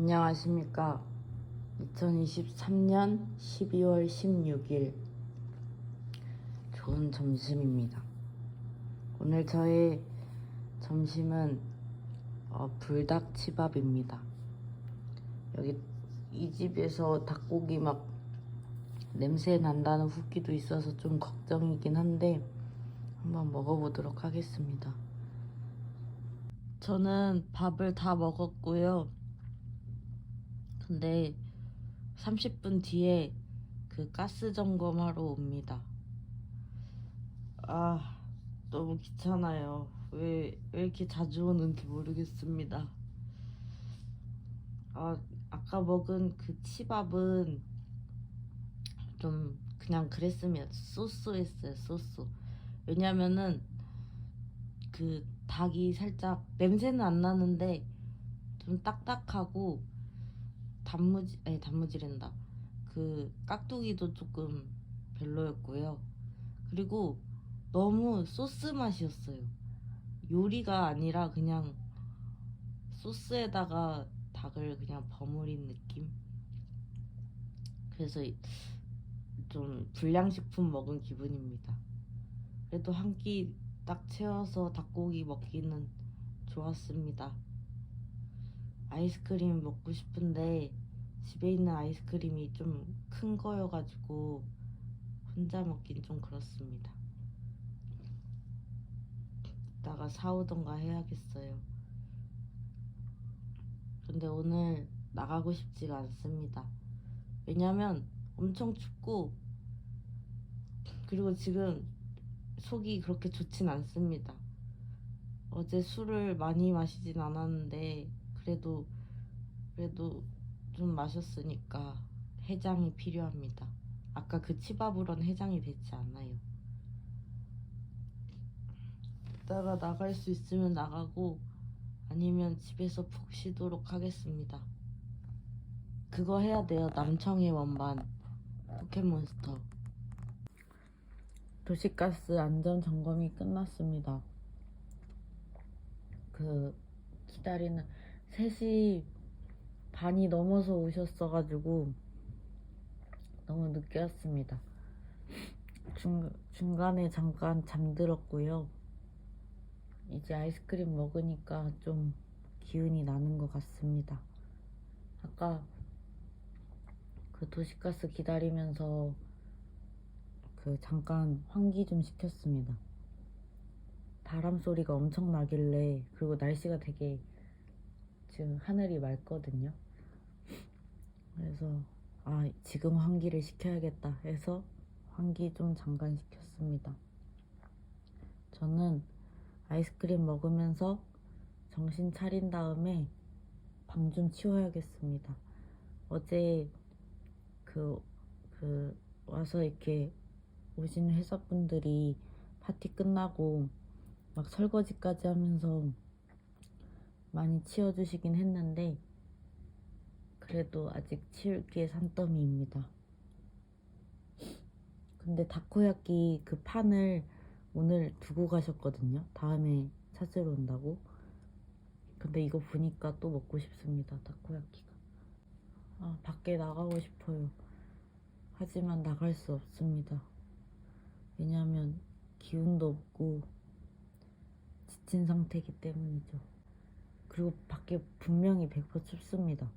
안녕하십니까. 2023년 12월 16일 좋은 점심입니다. 오늘 저의 점심은 불닭치밥입니다. 여기 이 집에서 닭고기 막 냄새 난다는 후기도 있어서 좀 걱정이긴 한데 한번 먹어보도록 하겠습니다. 저는 밥을 다 먹었고요. 근데 30분 뒤에 그 가스 점검하러 옵니다. 너무 귀찮아요. 왜 이렇게 자주 오는지 모르겠습니다. 아까 먹은 그 치밥은 좀 그냥 그랬으면 쏘쏘했어요. 쏘쏘. 왜냐면은 그 닭이 살짝 냄새는 안 나는데 좀 딱딱하고 단무지랜다. 그 깍두기도 조금 별로였고요. 그리고 너무 소스 맛이었어요. 요리가 아니라 그냥 소스에다가 닭을 그냥 버무린 느낌? 그래서 좀 불량식품 먹은 기분입니다. 그래도 한 끼 딱 채워서 닭고기 먹기는 좋았습니다. 아이스크림 먹고 싶은데 집에 있는 아이스크림이 좀 큰 거여가지고 혼자 먹긴 좀 그렇습니다. 이따가 사오던가 해야겠어요. 근데 오늘 나가고 싶지가 않습니다. 왜냐면 엄청 춥고, 그리고 지금 속이 그렇게 좋진 않습니다. 어제 술을 많이 마시진 않았는데 그래도 좀 마셨으니까 해장이 필요합니다. 아까 그 치밥으로는 해장이 되지 않아요. 이따가 나갈 수 있으면 나가고 아니면 집에서 푹 쉬도록 하겠습니다. 그거 해야 돼요. 남청의 원반 포켓몬스터. 도시가스 안전 점검이 끝났습니다. 그 기다리는 3시 반이 넘어서 오셨어가지고 너무 늦게 왔습니다. 중간에 잠깐 잠들었고요. 이제 아이스크림 먹으니까 좀 기운이 나는 것 같습니다. 아까 그 도시가스 기다리면서 그 잠깐 환기 좀 시켰습니다. 바람 소리가 엄청 나길래, 그리고 날씨가 되게 지금 하늘이 맑거든요. 그래서 지금 환기를 시켜야겠다 해서 환기 좀 잠깐 시켰습니다. 저는 아이스크림 먹으면서 정신 차린 다음에 방 좀 치워야겠습니다. 어제 와서 이렇게 오신 회사분들이 파티 끝나고 막 설거지까지 하면서 많이 치워주시긴 했는데 그래도 아직 치울 게 산더미입니다. 근데 다코야끼 그 판을 오늘 두고 가셨거든요. 다음에 찾으러 온다고. 근데 이거 보니까 또 먹고 싶습니다. 다코야끼가. 밖에 나가고 싶어요. 하지만 나갈 수 없습니다. 왜냐면 기운도 없고 지친 상태이기 때문이죠. 그리고 밖에 분명히 100% 춥습니다.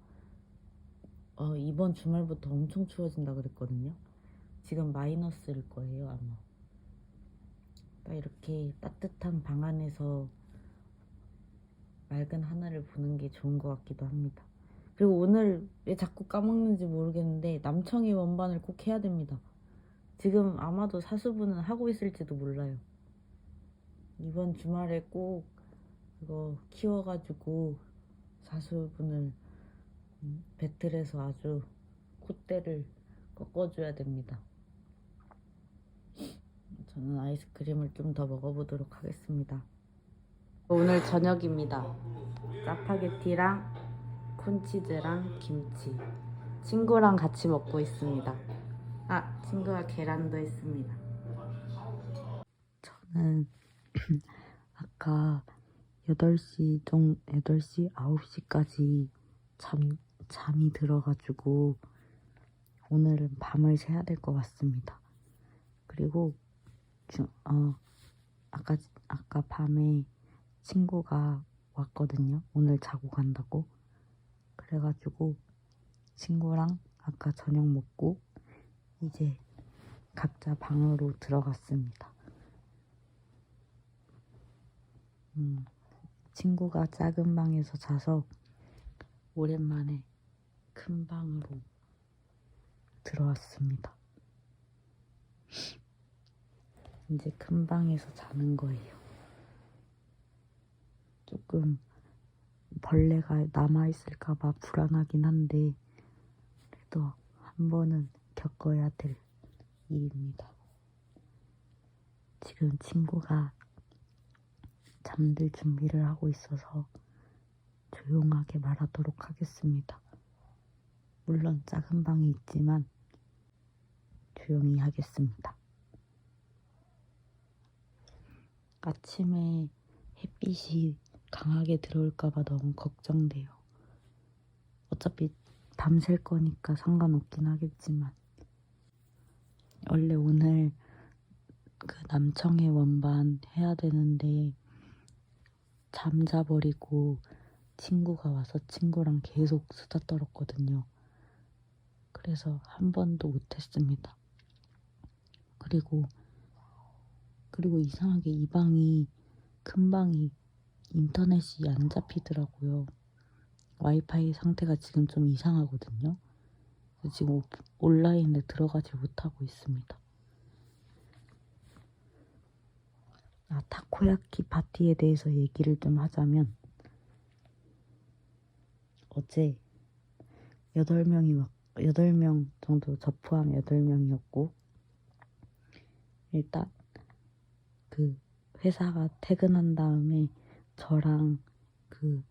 이번 주말부터 엄청 추워진다 그랬거든요. 지금 마이너스일 거예요, 아마. 딱 이렇게 따뜻한 방 안에서 맑은 하늘을 보는 게 좋은 것 같기도 합니다. 그리고 오늘 왜 자꾸 까먹는지 모르겠는데 남청이 원반을 꼭 해야 됩니다. 지금 아마도 사수분은 하고 있을지도 몰라요. 이번 주말에 꼭 그거 키워가지고 사수분을 배틀에서 아주 콧대를 꺾어줘야 됩니다. 저는 아이스크림을 좀 더 먹어보도록 하겠습니다. 오늘 저녁입니다. 짜파게티랑 콘치즈랑 김치. 친구랑 같이 먹고 있습니다. 친구가 계란도 했습니다. 저는 아까 8시, 9시까지 잠이 들어가지고 오늘은 밤을 새야 될 것 같습니다. 그리고 아까 밤에 친구가 왔거든요. 오늘 자고 간다고. 그래가지고 친구랑 아까 저녁 먹고 이제 각자 방으로 들어갔습니다. 친구가 작은 방에서 자서 오랜만에 큰 방으로 들어왔습니다. 이제 큰 방에서 자는 거예요. 조금 벌레가 남아있을까봐 불안하긴 한데 그래도 한 번은 겪어야 될 일입니다. 지금 친구가 잠들 준비를 하고 있어서 조용하게 말하도록 하겠습니다. 물론 작은 방에 있지만 조용히 하겠습니다. 아침에 햇빛이 강하게 들어올까봐 너무 걱정돼요. 어차피 밤샐 거니까 상관없긴 하겠지만 원래 오늘 그 남청의 원반 해야 되는데 잠자버리고 친구가 와서 친구랑 계속 수다 떨었거든요. 그래서 한 번도 못했습니다. 그리고 이상하게 이 방이 큰 방이 인터넷이 안 잡히더라고요. 와이파이 상태가 지금 좀 이상하거든요. 지금 온라인에 들어가지 못하고 있습니다. 타코야키 파티에 대해서 얘기를 좀 하자면 어제 8명 정도 저 포함 8명이었고 일단 그 회사가 퇴근한 다음에 저랑 그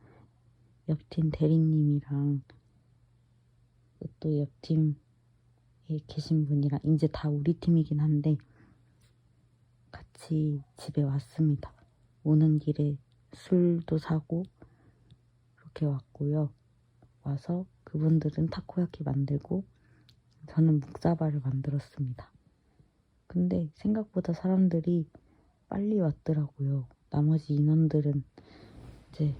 옆팀 대리님이랑 또 옆팀에 계신 분이랑 이제 다 우리 팀이긴 한데 같이 집에 왔습니다. 오는 길에 술도 사고 그렇게 왔고요. 와서 그분들은 타코야키 만들고 저는 묵사발을 만들었습니다. 근데 생각보다 사람들이 빨리 왔더라고요. 나머지 인원들은 이제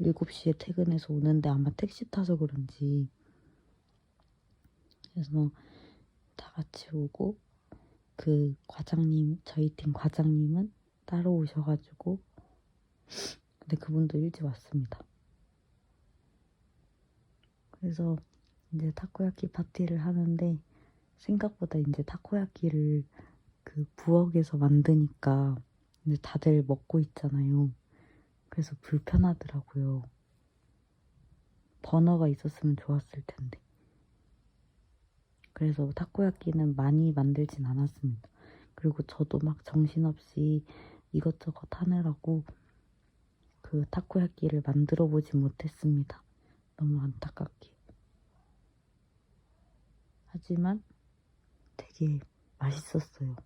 7시에 퇴근해서 오는데 아마 택시 타서 그런지 그래서 다 같이 오고 그 과장님, 저희 팀 과장님은 따로 오셔가지고 근데 그분도 일찍 왔습니다. 그래서 이제 타코야키 파티를 하는데 생각보다 이제 타코야키를 그 부엌에서 만드니까 이제 다들 먹고 있잖아요. 그래서 불편하더라고요. 버너가 있었으면 좋았을 텐데. 그래서 타코야키는 많이 만들진 않았습니다. 그리고 저도 막 정신없이 이것저것 하느라고 그 타코야키를 만들어 보지 못했습니다. 너무 안타깝게. 하지만 되게 맛있었어요.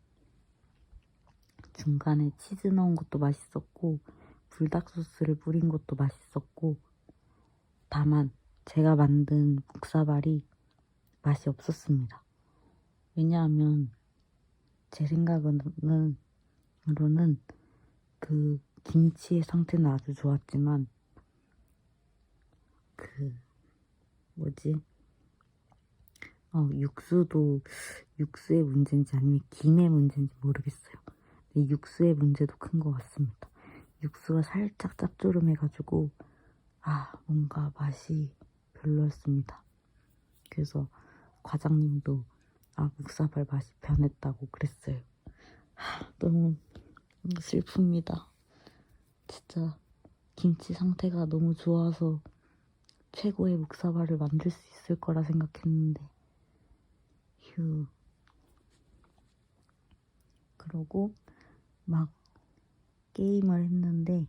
중간에 치즈 넣은 것도 맛있었고 불닭 소스를 뿌린 것도 맛있었고 다만 제가 만든 묵사발이 맛이 없었습니다. 왜냐하면 제 생각으로는 그 김치의 상태는 아주 좋았지만 그 뭐지 육수의 문제인지 아니면 김의 문제인지 모르겠어요. 근데 육수의 문제도 큰 것 같습니다. 육수가 살짝 짭조름해가지고 뭔가 맛이 별로였습니다. 그래서 과장님도 묵사발 맛이 변했다고 그랬어요. 너무 슬픕니다. 진짜 김치 상태가 너무 좋아서 최고의 묵사발을 만들 수 있을 거라 생각했는데 휴. 그러고 막 게임을 했는데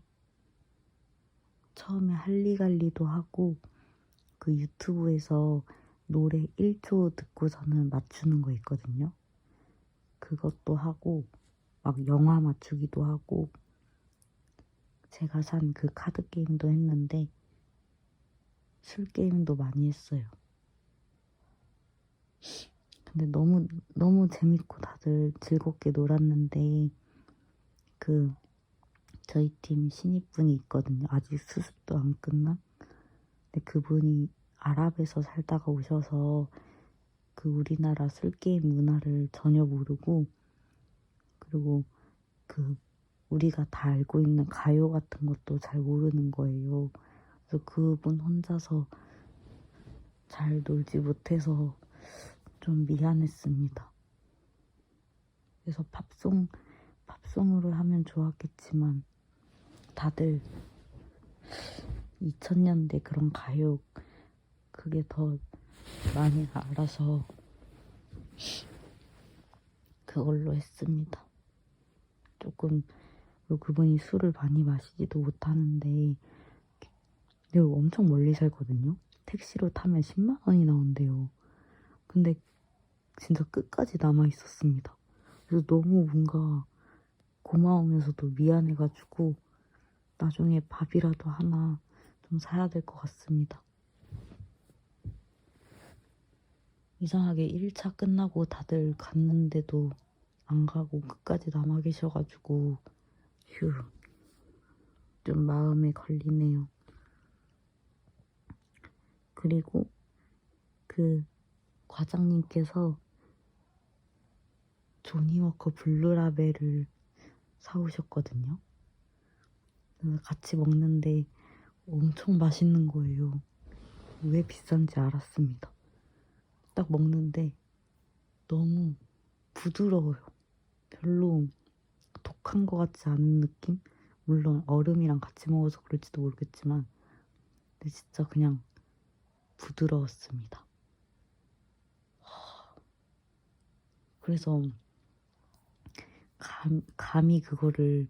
처음에 할리갈리도 하고 그 유튜브에서 노래 1초 듣고서는 맞추는 거 있거든요. 그것도 하고 막 영화 맞추기도 하고 제가 산 그 카드 게임도 했는데 술 게임도 많이 했어요. 근데 너무 재밌고 다들 즐겁게 놀았는데 그 저희 팀 신입분이 있거든요. 아직 수습도 안 끝난. 근데 그분이 아랍에서 살다가 오셔서 그 우리나라 술게임 문화를 전혀 모르고 그리고 그 우리가 다 알고 있는 가요 같은 것도 잘 모르는 거예요. 그래서 그분 혼자서 잘 놀지 못해서 좀 미안했습니다. 그래서 팝송으로 하면 좋았겠지만 다들 2000년대 그런 가요 그게 더 많이 알아서 그걸로 했습니다. 조금 그리고 그분이 술을 많이 마시지도 못하는데 근데 엄청 멀리 살거든요. 택시로 타면 10만 원이 나온대요. 근데 진짜 끝까지 남아 있었습니다. 그래서 너무 뭔가 고마우면서도 미안해가지고 나중에 밥이라도 하나 좀 사야 될 것 같습니다. 이상하게 1차 끝나고 다들 갔는데도 안 가고 끝까지 남아 계셔가지고 휴, 좀 마음에 걸리네요. 그리고 그 과장님께서 조니워커 블루라벨을 사오셨거든요. 그래서 같이 먹는데 엄청 맛있는 거예요. 왜 비싼지 알았습니다. 딱 먹는데 너무 부드러워요. 별로 독한 것 같지 않은 느낌? 물론 얼음이랑 같이 먹어서 그럴지도 모르겠지만 근데 진짜 그냥 부드러웠습니다. 그래서 감히 그거를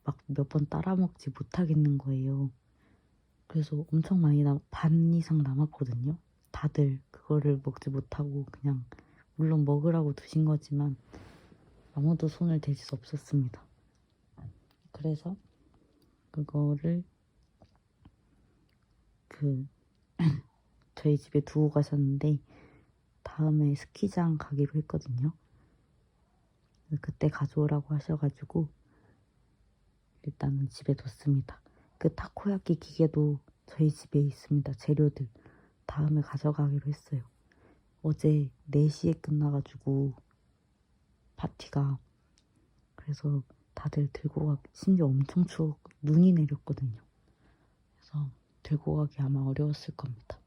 막 몇 번 따라 먹지 못하겠는 거예요. 그래서 엄청 많이 반 이상 남았거든요. 다들 그거를 먹지 못하고 그냥 물론 먹으라고 두신 거지만 아무도 손을 댈 수 없었습니다. 그래서 그거를 그 저희 집에 두고 가셨는데 다음에 스키장 가기로 했거든요. 그때 가져오라고 하셔가지고 일단은 집에 뒀습니다. 그 타코야끼 기계도 저희 집에 있습니다. 재료들 다음에 가져가기로 했어요. 어제 4시에 끝나가지고 파티가 그래서 다들 들고 가기 심지어 엄청 눈이 내렸거든요. 그래서 들고 가기 아마 어려웠을 겁니다.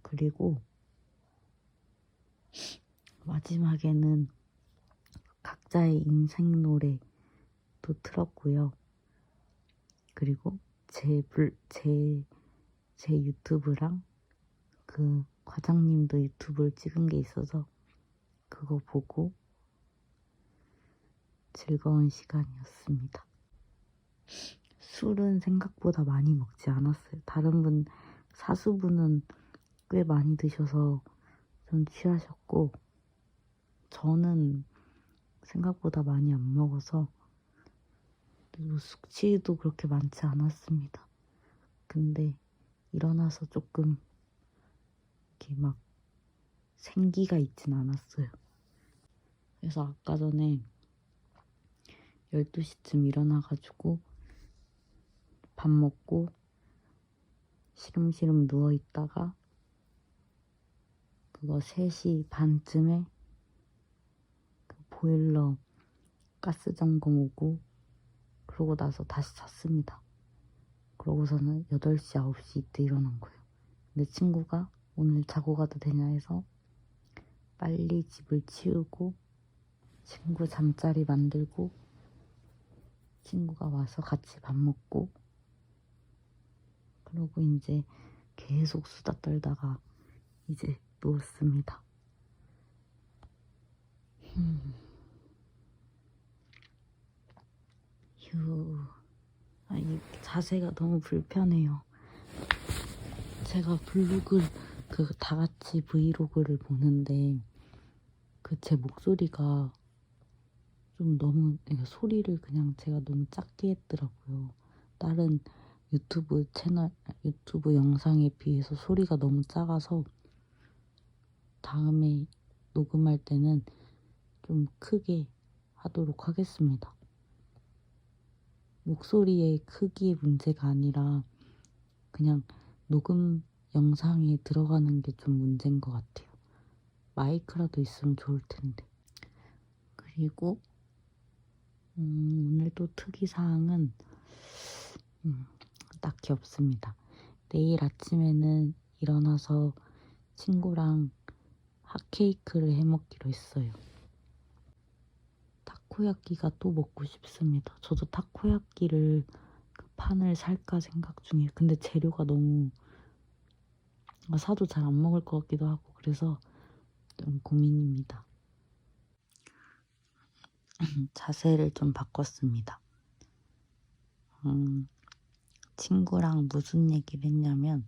그리고 마지막에는 각자의 인생 노래도 틀었고요. 그리고 제 유튜브랑 그 과장님도 유튜브를 찍은 게 있어서 그거 보고 즐거운 시간이었습니다. 술은 생각보다 많이 먹지 않았어요. 다른 분, 사수분은 꽤 많이 드셔서 좀 취하셨고 저는 생각보다 많이 안 먹어서 뭐 숙취도 그렇게 많지 않았습니다. 근데 일어나서 조금 이렇게 막 생기가 있진 않았어요. 그래서 아까 전에 12시쯤 일어나가지고 밥 먹고 시름시름 누워있다가 그거 3시 반쯤에 그 보일러 가스 점검 오고 그러고 나서 다시 잤습니다. 그러고서는 8시, 9시 이때 일어난 거예요. 근데 친구가 오늘 자고 가도 되냐 해서 빨리 집을 치우고 친구 잠자리 만들고 친구가 와서 같이 밥 먹고 그러고 이제 계속 수다 떨다가 이제 누웠습니다. 휴. 이 자세가 너무 불편해요. 제가 블로그 그 다 같이 브이로그를 보는데 그 제 목소리가 좀 너무 소리를 그냥 제가 너무 작게 했더라고요. 다른 유튜브 영상에 비해서 소리가 너무 작아서 다음에 녹음할 때는 좀 크게 하도록 하겠습니다. 목소리의 크기의 문제가 아니라 그냥 녹음 영상에 들어가는 게 좀 문제인 것 같아요. 마이크라도 있으면 좋을 텐데. 그리고 오늘도 특이사항은 딱히 없습니다. 내일 아침에는 일어나서 친구랑 핫케이크를 해먹기로 했어요. 타코야끼가 또 먹고 싶습니다. 저도 타코야끼를 그 판을 살까 생각 중이에요. 근데 재료가 너무 사도 잘 안 먹을 것 같기도 하고 그래서 좀 고민입니다. 자세를 좀 바꿨습니다. 친구랑 무슨 얘기를 했냐면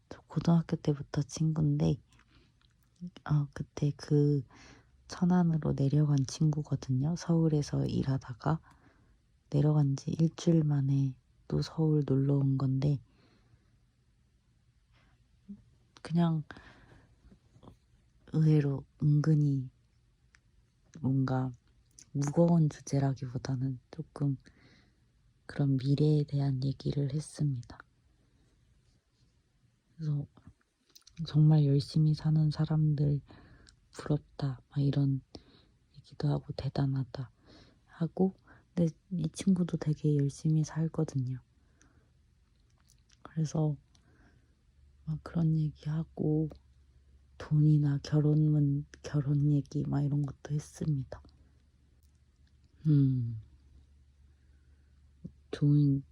저 고등학교 때부터 친구인데 그때 그 천안으로 내려간 친구거든요. 서울에서 일하다가 내려간 지 일주일 만에 또 서울 놀러 온 건데 그냥 의외로 은근히 뭔가 무거운 주제라기보다는 조금 그런 미래에 대한 얘기를 했습니다. 그래서 정말 열심히 사는 사람들 부럽다 막 이런 얘기도 하고 대단하다 하고 근데 이 친구도 되게 열심히 살거든요. 그래서 막 그런 얘기하고 돈이나 결혼 얘기 막 이런 것도 했습니다.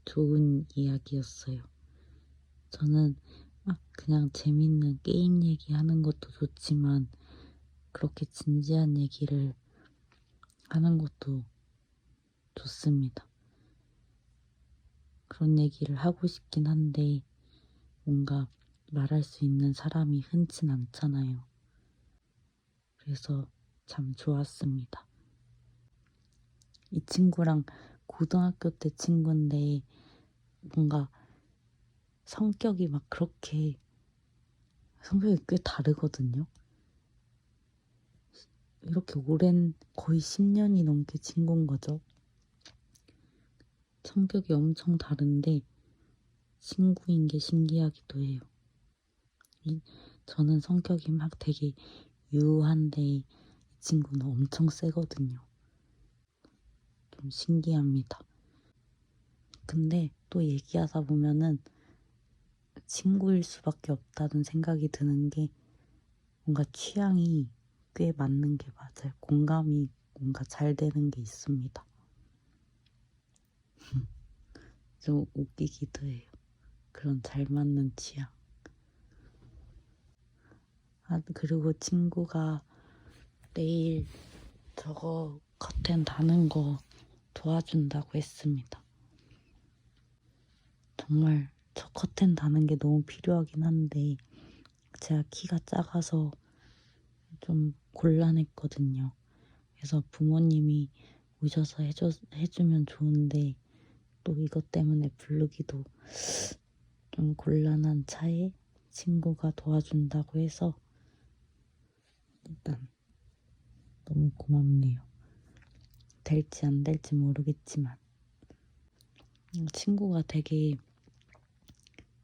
좋은 이야기였어요. 저는 막 그냥 재밌는 게임 얘기하는 것도 좋지만 그렇게 진지한 얘기를 하는 것도 좋습니다. 그런 얘기를 하고 싶긴 한데 뭔가 말할 수 있는 사람이 흔치 않잖아요. 그래서 참 좋았습니다. 이 친구랑 고등학교 때 친구인데 뭔가 성격이 막 그렇게 성격이 꽤 다르거든요. 이렇게 오랜 거의 10년이 넘게 친구인 거죠. 성격이 엄청 다른데 친구인 게 신기하기도 해요. 저는 성격이 막 되게 유한데 이 친구는 엄청 세거든요. 좀 신기합니다. 근데 또 얘기하다 보면은 친구일 수밖에 없다는 생각이 드는 게 뭔가 취향이 꽤 맞는 게 맞아요. 공감이 뭔가 잘 되는 게 있습니다. 좀 웃기기도 해요. 그런 잘 맞는 취향. 그리고 친구가 내일 저거 커튼 다는 거 도와준다고 했습니다. 정말 저 커튼 다는 게 너무 필요하긴 한데 제가 키가 작아서 좀 곤란했거든요. 그래서 부모님이 오셔서 해주면 좋은데 또 이것 때문에 부르기도 좀 곤란한 차에 친구가 도와준다고 해서 일단 너무 고맙네요. 될지 안 될지 모르겠지만 친구가 되게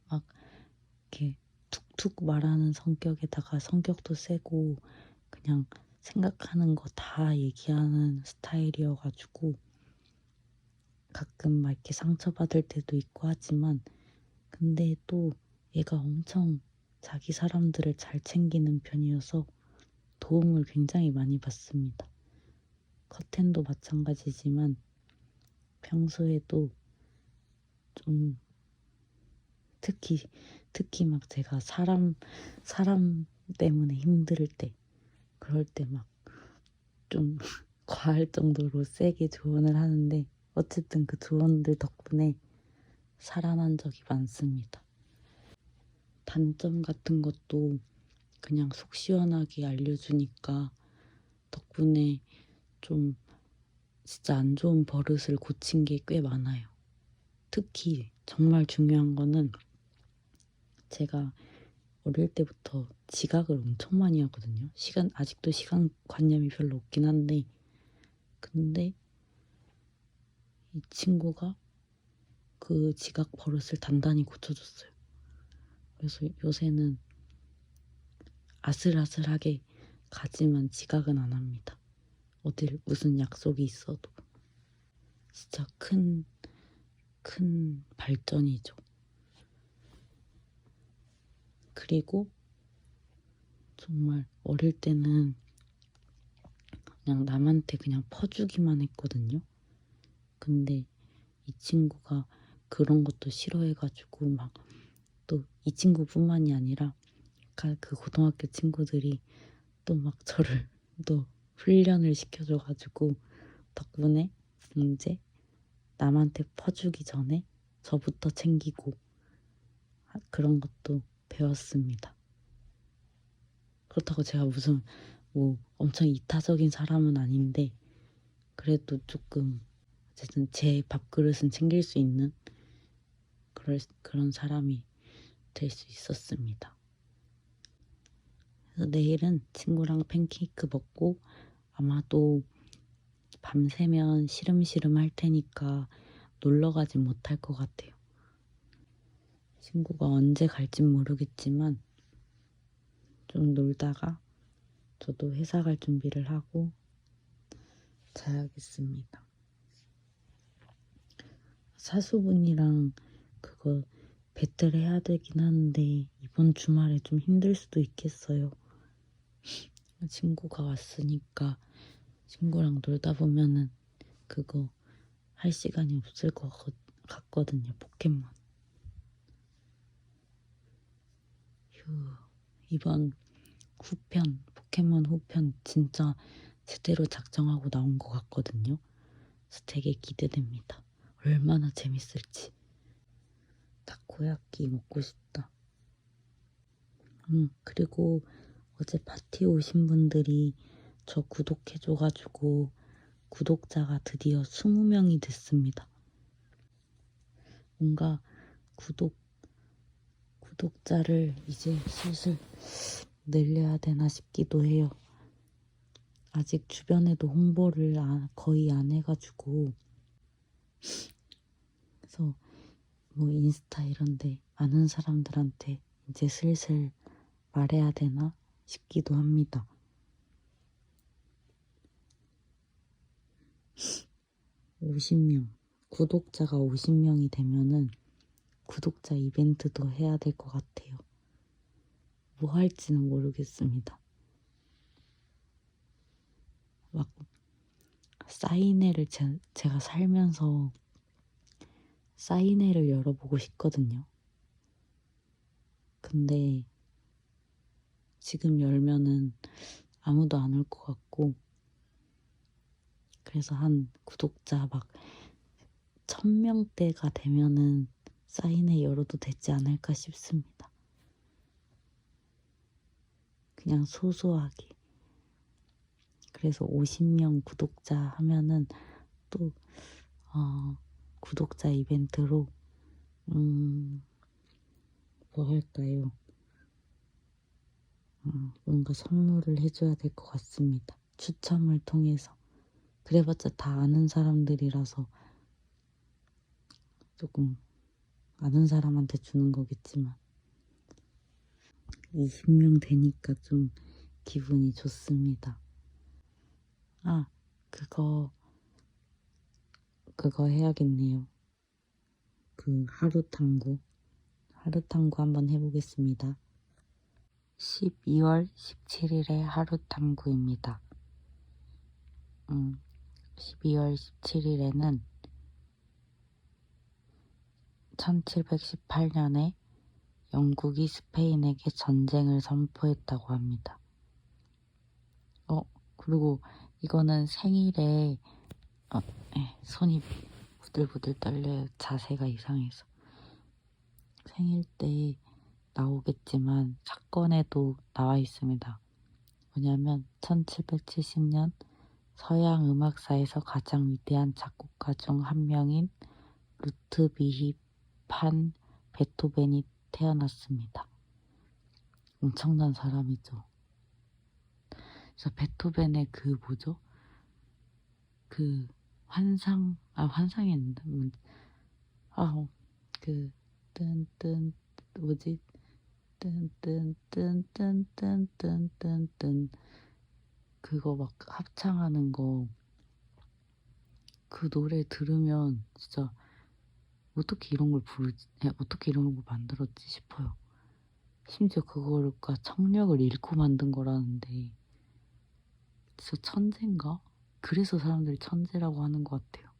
막 이렇게 툭툭 말하는 성격에다가 성격도 세고 그냥 생각하는 거 다 얘기하는 스타일이어가지고 가끔 막 이렇게 상처받을 때도 있고 하지만 근데 또 얘가 엄청 자기 사람들을 잘 챙기는 편이어서 도움을 굉장히 많이 받습니다. 커튼도 마찬가지지만 평소에도 좀 특히 막 제가 사람 때문에 힘들 때 그럴 때 막 좀 과할 정도로 세게 조언을 하는데 어쨌든 그 조언들 덕분에 살아난 적이 많습니다. 단점 같은 것도 그냥 속 시원하게 알려주니까 덕분에 좀 진짜 안 좋은 버릇을 고친 게 꽤 많아요. 특히 정말 중요한 거는 제가 어릴 때부터 지각을 엄청 많이 하거든요. 아직도 시간관념이 별로 없긴 한데, 근데 이 친구가 그 지각 버릇을 단단히 고쳐줬어요. 그래서 요새는 아슬아슬하게 가지만 지각은 안 합니다. 어딜 무슨 약속이 있어도. 진짜 큰 발전이죠. 그리고 정말 어릴 때는 그냥 남한테 그냥 퍼주기만 했거든요. 근데 이 친구가 그런 것도 싫어해가지고 막 또 이 친구뿐만이 아니라 그 고등학교 친구들이 또 막 저를 또 훈련을 시켜줘가지고 덕분에 이제 남한테 퍼주기 전에 저부터 챙기고 그런 것도 배웠습니다. 그렇다고 제가 무슨 뭐 엄청 이타적인 사람은 아닌데 그래도 조금 어쨌든 제 밥그릇은 챙길 수 있는 그런 사람이 될 수 있었습니다. 그래서 내일은 친구랑 팬케이크 먹고 아마도 밤새면 시름시름 할 테니까 놀러 가진 못할 것 같아요. 친구가 언제 갈진 모르겠지만 좀 놀다가 저도 회사 갈 준비를 하고 자야겠습니다. 사수분이랑 그거 배틀해야 되긴 하는데 이번 주말에 좀 힘들 수도 있겠어요. 친구가 왔으니까 친구랑 놀다 보면은 그거 할 시간이 없을 것 같거든요. 포켓몬. 휴, 이번 포켓몬 후편 진짜 제대로 작정하고 나온 것 같거든요. 그래서 되게 기대됩니다. 얼마나 재밌을지. 타코야끼 먹고 싶다. 그리고 어제 파티 오신 분들이 저 구독해줘가지고 구독자가 드디어 20명이 됐습니다. 뭔가 구독자를 이제 슬슬 늘려야 되나 싶기도 해요. 아직 주변에도 홍보를 거의 안 해가지고 그래서 뭐 인스타 이런데 아는 사람들한테 이제 슬슬 말해야 되나 싶기도 합니다. 50명 구독자가 50명이 되면은 구독자 이벤트도 해야 될 것 같아요. 뭐 할지는 모르겠습니다. 막 사인회를 제가 살면서 사인회를 열어보고 싶거든요. 근데 지금 열면은 아무도 안 올 것 같고 그래서 한 구독자 막 1000명대가 되면은 사인회 열어도 되지 않을까 싶습니다. 그냥 소소하게. 그래서 50명 구독자 하면은 또 구독자 이벤트로 뭐 할까요? 뭔가 선물을 해줘야 될 것 같습니다. 추첨을 통해서. 그래봤자 다 아는 사람들이라서 조금 아는 사람한테 주는 거겠지만 20명 되니까 좀 기분이 좋습니다. 그거 해야겠네요. 그 하루탐구 한번 해보겠습니다. 12월 17일에 하루탐구입니다. 12월 17일에는 1718년에 영국이 스페인에게 전쟁을 선포했다고 합니다. 그리고 이거는 생일에 손이 부들부들 떨려요. 자세가 이상해서. 생일 때 나오겠지만 사건에도 나와 있습니다. 뭐냐면 1770년 서양 음악사에서 가장 위대한 작곡가 중 한 명인 루트비히판 베토벤이 태어났습니다. 엄청난 사람이죠. 그래서 베토벤의 그 뭐죠? 그 환상이 아닌데 그 뜬뜬 뭐지? 뜬뜬뜬뜬뜬뜬뜬 그거 막 합창하는 거 그 노래 들으면 진짜 어떻게 이런 걸 부르지? 어떻게 이런 걸 만들었지 싶어요. 심지어 그거가 청력을 잃고 만든 거라는데 진짜 천재인가? 그래서 사람들이 천재라고 하는 것 같아요.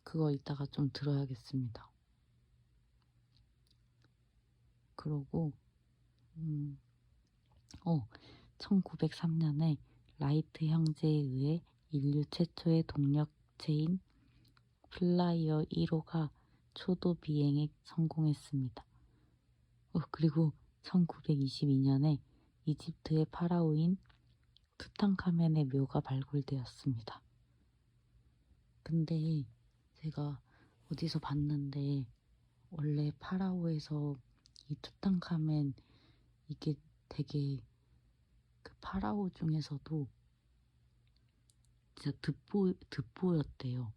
그거 이따가 좀 들어야겠습니다. 그러고 1903년에 라이트 형제에 의해 인류 최초의 동력체인 플라이어 1호가 초도 비행에 성공했습니다. 그리고 1922년에 이집트의 파라오인 투탕카멘의 묘가 발굴되었습니다. 근데 제가 어디서 봤는데 원래 파라오에서 이 투탕카멘 이게 되게 그 파라오 중에서도 진짜 듣보였대요.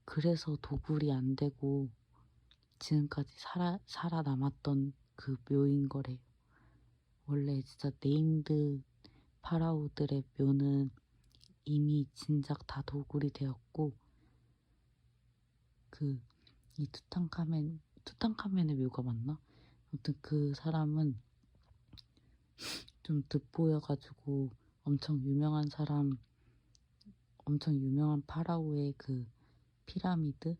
그래서 도굴이 안 되고 지금까지 살아남았던 그 묘인 거래요. 원래 진짜 네임드 파라오들의 묘는 이미 진작 다 도굴이 되었고 이 투탕카멘의 묘가 맞나? 아무튼 그 사람은 좀 득보여가지고 엄청 유명한 파라오의 그 피라미드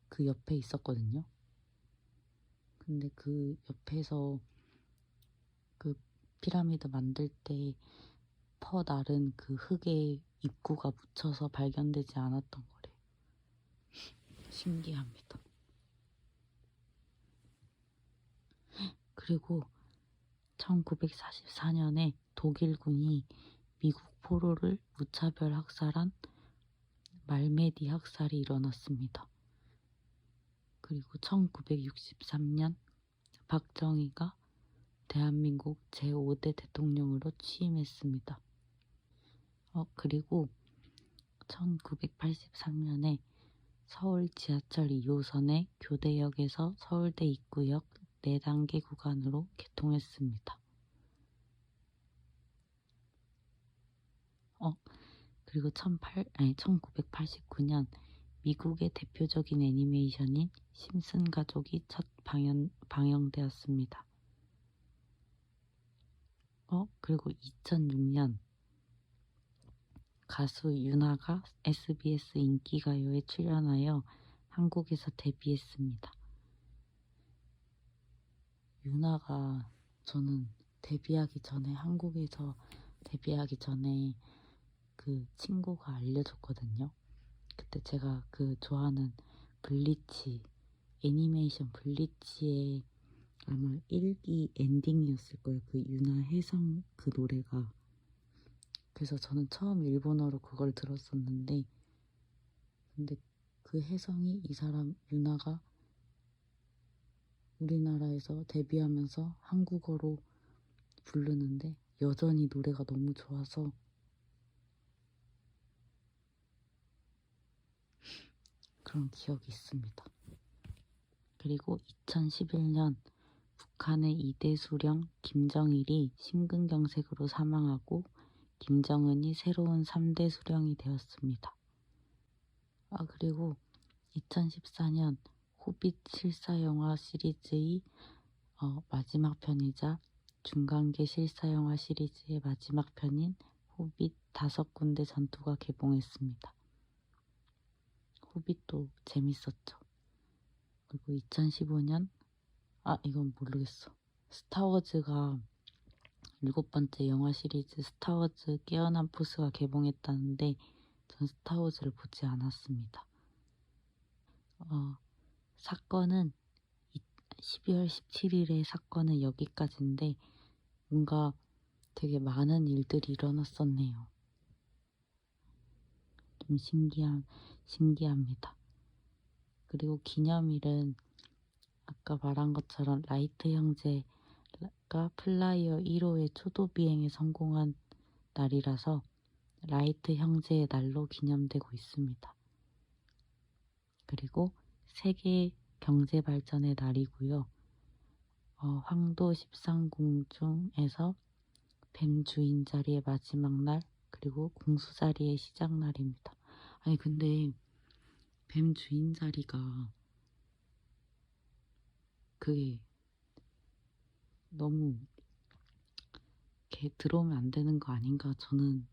그 옆에 있었거든요. 근데 그 옆에서 그 피라미드 만들 때 나른 그 흙에 입구가 묻혀서 발견되지 않았던 거래요. 신기합니다. 그리고 1944년에 독일군이 미국 포로를 무차별 학살한 말메디 학살이 일어났습니다. 그리고 1963년 박정희가 대한민국 제5대 대통령으로 취임했습니다. 그리고 1983년에 서울 지하철 2호선의 교대역에서 서울대 입구역 4단계 구간으로 개통했습니다. 그리고 1989년 미국의 대표적인 애니메이션인 심슨 가족이 첫 방영되었습니다. 그리고 2006년 가수 윤아가 SBS 인기가요에 출연하여 한국에서 데뷔했습니다. 윤아가 저는 한국에서 데뷔하기 전에 그 친구가 알려줬거든요. 그때 제가 그 좋아하는 블리치, 애니메이션 블리치의 아마 1기 엔딩이었을 거예요. 그 윤아 혜성 그 노래가. 그래서 저는 처음 일본어로 그걸 들었었는데 근데 그 혜성이 이 사람 윤아가 우리나라에서 데뷔하면서 한국어로 부르는데 여전히 노래가 너무 좋아서 그런 기억이 있습니다. 그리고 2011년 북한의 2대 수령 김정일이 심근경색으로 사망하고 김정은이 새로운 3대 수령이 되었습니다. 그리고 2014년 호빗 실사영화 시리즈의 마지막 편이자 중간계 실사영화 시리즈의 마지막 편인 호빗 5군데 전투가 개봉했습니다. 호빗도 재밌었죠. 그리고 2015년 이건 모르겠어. 스타워즈가 7번째 영화 시리즈 스타워즈 깨어난 포스가 개봉했다는데 전 스타워즈를 보지 않았습니다. 사건은 12월 17일의 사건은 여기까지인데 뭔가 되게 많은 일들이 일어났었네요. 좀 신기합니다. 그리고 기념일은 아까 말한 것처럼 라이트 형제가 플라이어 1호의 초도 비행에 성공한 날이라서 라이트 형제의 날로 기념되고 있습니다. 그리고 세계 경제 발전의 날이고요. 황도 13궁 중에서 뱀 주인 자리의 마지막 날, 그리고 궁수 자리의 시작 날입니다. 아니 근데 뱀 주인 자리가 그게 너무 이렇게 들어오면 안 되는 거 아닌가? 저는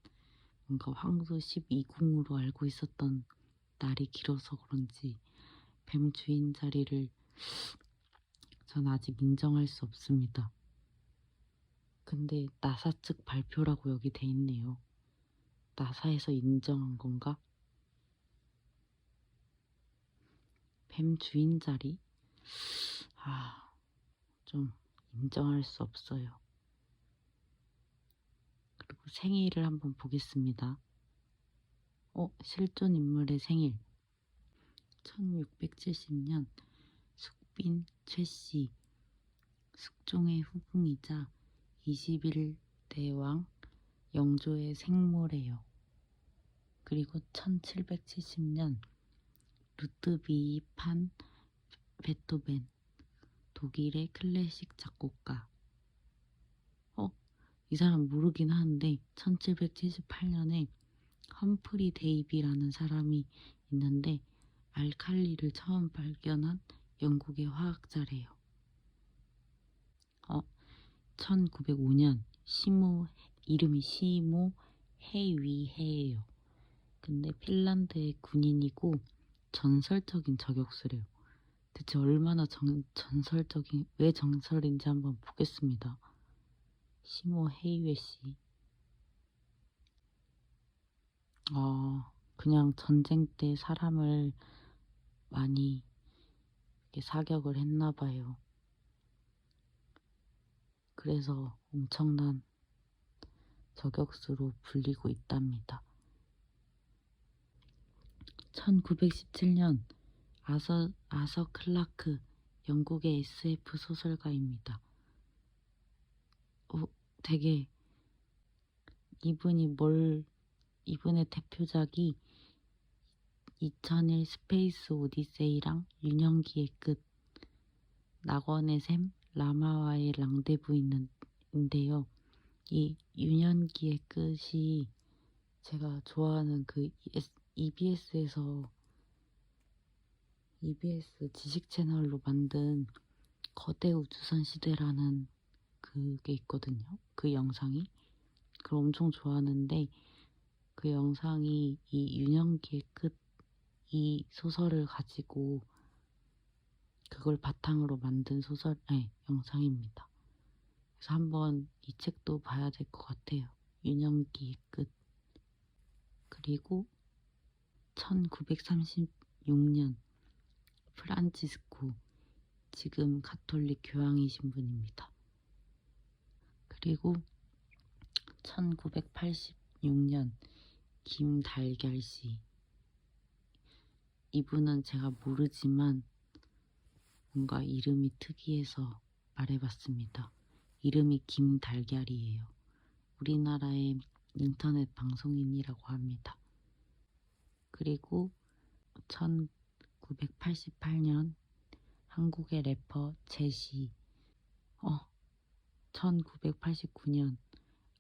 뭔가 황도 12궁으로 알고 있었던 날이 길어서 그런지 뱀 주인 자리를 전 아직 인정할 수 없습니다. 근데 나사 측 발표라고 여기 돼 있네요. 나사에서 인정한 건가? 뱀 주인 자리? 좀 인정할 수 없어요. 그리고 생일을 한번 보겠습니다. 실존 인물의 생일. 1670년 숙빈 최씨, 숙종의 후궁이자 21대 왕 영조의 생모래요. 그리고 1770년 루드비히 판 베토벤, 독일의 클래식 작곡가. 이 사람 모르긴 하는데 1778년에 험프리 데이비라는 사람이 있는데 알칼리를 처음 발견한 영국의 화학자래요. 1905년 이름이 시모 해위해예요. 근데 핀란드의 군인이고 전설적인 저격수래요. 대체 얼마나 전설적인, 왜 전설인지 한번 보겠습니다. 시모 헤이웨 씨. 그냥 전쟁 때 사람을 많이 이렇게 사격을 했나 봐요. 그래서 엄청난 저격수로 불리고 있답니다. 1917년 아서 클라크, 영국의 SF 소설가입니다. 되게 이분의 대표작이 2001 스페이스 오디세이랑 유년기의 끝, 낙원의 샘, 라마와의 랑데부인데요. 이 유년기의 끝이 제가 좋아하는 그 EBS 지식 채널로 만든 거대 우주선 시대라는 그게 있거든요. 그 영상이. 그걸 엄청 좋아하는데 그 영상이 이 유년기의 끝, 이 소설을 가지고 그걸 바탕으로 만든 영상입니다. 그래서 한번 이 책도 봐야 될 것 같아요. 유년기의 끝. 그리고 1936년 프란치스코, 지금 가톨릭 교황이신 분입니다. 그리고 1986년 김달걀씨. 이분은 제가 모르지만 뭔가 이름이 특이해서 말해봤습니다. 이름이 김달걀이에요. 우리나라의 인터넷 방송인이라고 합니다. 그리고 1988년 한국의 래퍼 제시. 1989년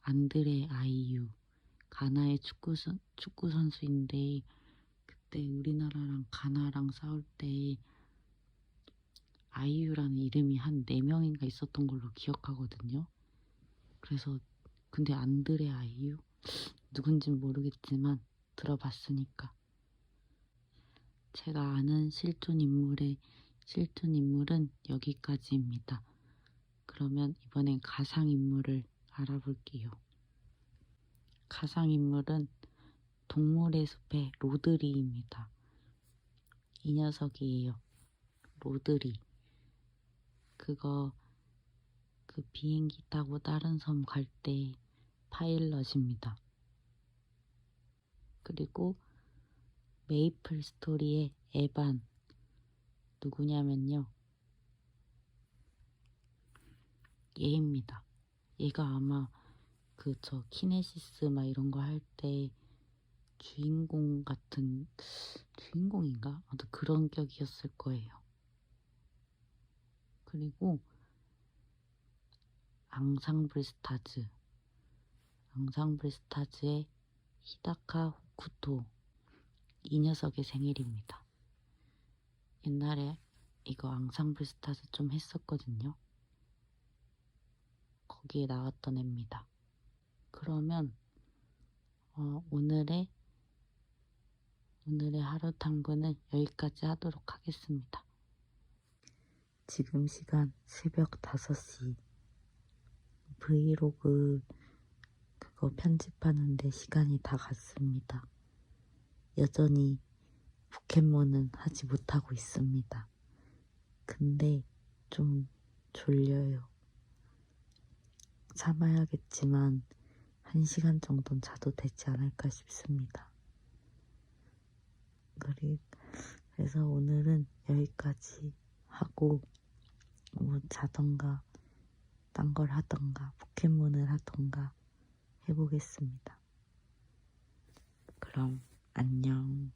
안드레 아이유, 가나의 축구 선수인데 그때 우리나라랑 가나랑 싸울 때 아이유라는 이름이 한 4명인가 있었던 걸로 기억하거든요. 그래서 근데 안드레 아이유? 누군진 모르겠지만 들어봤으니까. 제가 아는 실존 인물은 여기까지입니다. 그러면 이번엔 가상인물을 알아볼게요. 가상인물은 동물의 숲의 로드리입니다. 이 녀석이에요. 로드리. 그 비행기 타고 다른 섬 갈 때 파일럿입니다. 그리고 메이플 스토리의 에반, 누구냐면요. 얘입니다. 얘가 아마 저 키네시스 막 이런 거 할 때 주인공 같은 주인공인가? 아무튼 그런 격이었을 거예요. 그리고 앙상블 스타즈의 히다카 호쿠토 이 녀석의 생일입니다. 옛날에 이거 앙상블 스타즈 좀 했었거든요. 거기에 나왔던 애입니다. 그러면 오늘의 하루 탐구는 여기까지 하도록 하겠습니다. 지금 시간 새벽 5시. 브이로그 그거 편집하는데 시간이 다 갔습니다. 여전히 포켓몬은 하지 못하고 있습니다. 근데 좀 졸려요. 참아야겠지만 1시간 정도는 자도 되지 않을까 싶습니다. 그래서 오늘은 여기까지 하고 뭐 자던가 딴 걸 하던가 포켓몬을 하던가 해보겠습니다. 그럼 안녕.